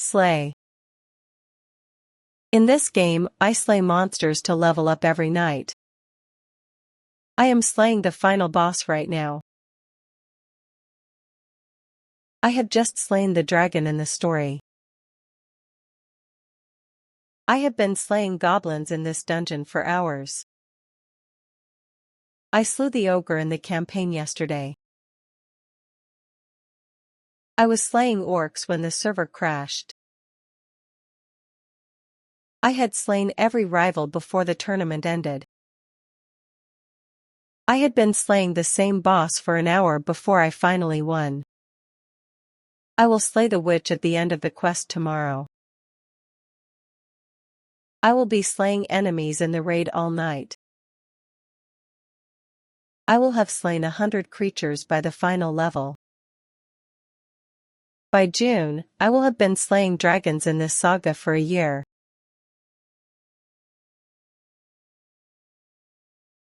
Slay. In this game, I slay monsters to level up every night. I am slaying the final boss right now. I have just slain the dragon in the story. I have been slaying goblins in this dungeon for hours. I slew the ogre in the campaign yesterday. I was slaying orcs when the server crashed. I had slain every rival before the tournament ended. I had been slaying the same boss for an hour before I finally won. I will slay the witch at the end of the quest tomorrow. I will be slaying enemies in the raid all night. I will have slain 100 creatures by the final level. By June, I will have been slaying dragons in this saga for a year.